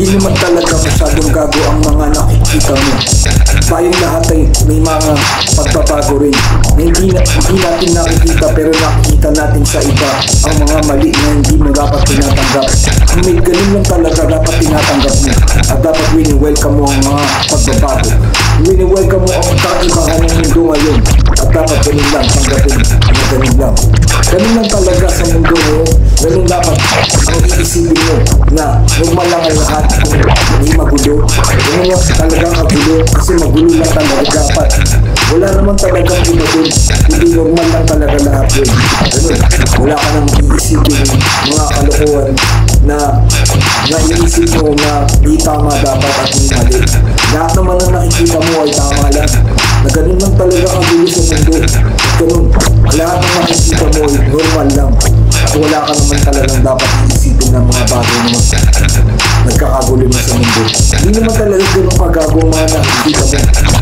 Hindi naman talaga masyadong gago ang mga nakikita mo. Tayong lahat ay may mga pagbabago rin na hindi natin nakikita, pero nakikita natin sa iba ang mga mali na hindi mo dapat tinatanggap. Kung may ganun lang talaga, dapat tinatanggap mo at dapat wini-welcome mo ang mga pagbabago. Wini-welcome mo ang kaibahan ng mundo ngayon at dapat ganun lang tanggapin na ganun lang. Ganun lang talaga sa mundo ngayon. Ganun dapat ang iisipin mo na normal lang ang lahat kung hindi magulo. Ganun lang talagang magulo kasi magulo lang talaga dapat. Wala naman talagang iba dun, hindi normal lang talaga lahat yun. Ganun, wala ka nang iisipin mga kalokohan na iisip mo na di tama dapat at di mali. Lahat naman ang nakikita mo ay tama lang, na ganun lang talaga ang gulo sa mundo. Ganun, lahat ng nakikita mo ay normal lang at wala ka naman talagang dapat iisipin ng mga bagay na nagkakagulo na sa mundo. Hindi naman talaga ganun kagago ang mga nakikita mo.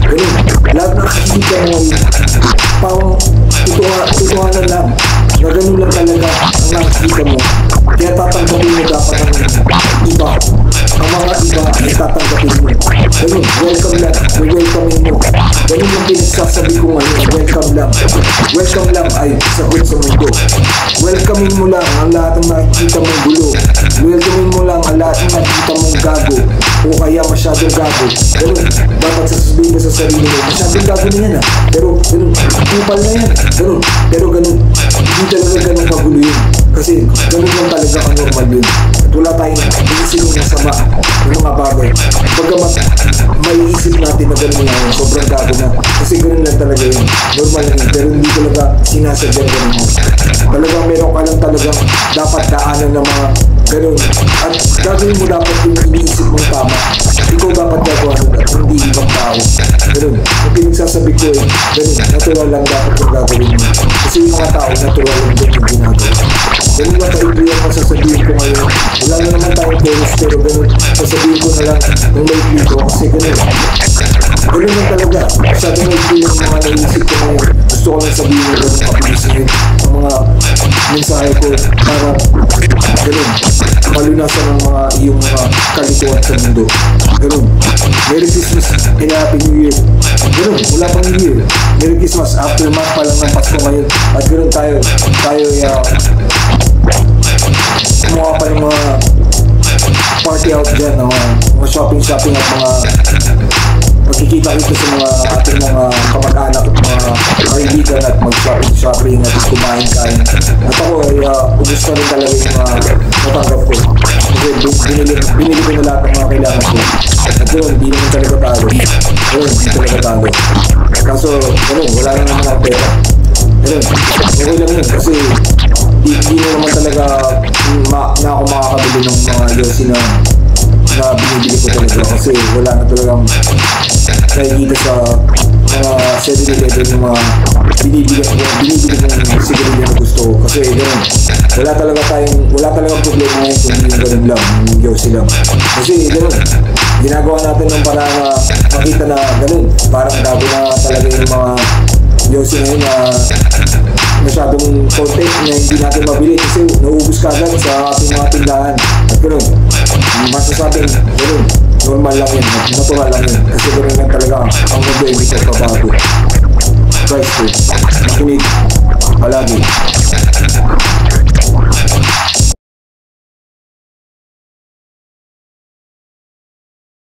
Ganun, lahat ng nakikita mo ay pawang tutuhanan lang, na ganun lang talaga ang nakikita mo. Kaya tatanggapin mo dapat ang iba. Ang mga iba ay tatanggapin mo. Ganun, welcome lang, welcoming mo. Ganun yung pinagsasabi ko ngayon, welcome lang. Welcome lang ay sagot sa mundo. Welcoming mo lang ang lahat ng nakikita mong gulo. Welcoming mo lang ang lahat ng nakikita mong gago o kaya masyadong gago. Ganun, dapat sasabihin mo sa sarili mo, masyadong gago na yan pero ganun, kupal na yan. Ganun, pero ganun, hindi talaga ganun kagulo yun. Kasi ganun lang talaga ang normal yun. At wala tayong iisip ng masama ng mga bagay. Pagkamat may isip natin na ganun lang yun, sobrang gago na. Kasi ganun lang talaga yun. Normal lang yun, pero hindi talaga sinasadyan ganun mo. Talagang meron ka lang talagang dapat daanan ng mga ganun. At gagawin mo dapat yung iniisip mong tama. Ikaw dapat gagawa nun at hindi ibang tao. Ganun. Yung pinagsasabi ko eh, ganun, natural lang dapat yung gagawin mo. Kasi yung mga tao, natural lang din yung ginagawa. Ganun lang kaibig yung masasabihin ko ngayon. Wala na naman tayong bonus, pero ganun, sasabihin ko na lang ng maibig ko. Kasi ganun, ganun lang talaga. Masyadong maibig yung mga naisip ko ngayon. Gusto ko lang sabihin na ganun, kapilisin ang mga mensahe ko para ganun, malunasan ng mga iyong mga kalituan sa mundo. Ganun, Merry Christmas and Happy New Year. Ganun, wala pang New Year. Merry Christmas, aftermath pa lang ng Pasko ngayon. At ganun tayo kumuha pa ng mga party out dyan, mga shopping at mga magkikita-kita sa mga ating mga kamag-anak at mga kaibigan at mag-shopping at kumain-kain. At ako ay gusto rin talaga yung mga natanggap ko. Kasi binili ko na lahat ng mga kailangan ko. At yun, hindi naman talaga tago. Yun, hindi talaga tago. Kaso, wala na naman ang pera. Yun, okay lang yun kasi hindi na naman talaga na ako makakabili ng mga yosi na binibili ko talaga kasi wala na talagang nakikita sa mga 7-Eleven yung mga binibili kong sigarilyo na gusto ko kasi gano'n, wala talagang problema ngayon kung yung gano'n lang, yung yosi lang kasi gano'n, ginagawa natin ng parang makita na gano'n, parang gago na talaga yung mga yosi ngayon na masyadong content na hindi natin mabili kasi nauubos ka agad sa ating mga tindahan at gano'n, masasabing gano'n, normal lang yun, natural lang yun kasi gano'n lang talaga ang mundo, hindi ko pabago. Christ, makinig palagi.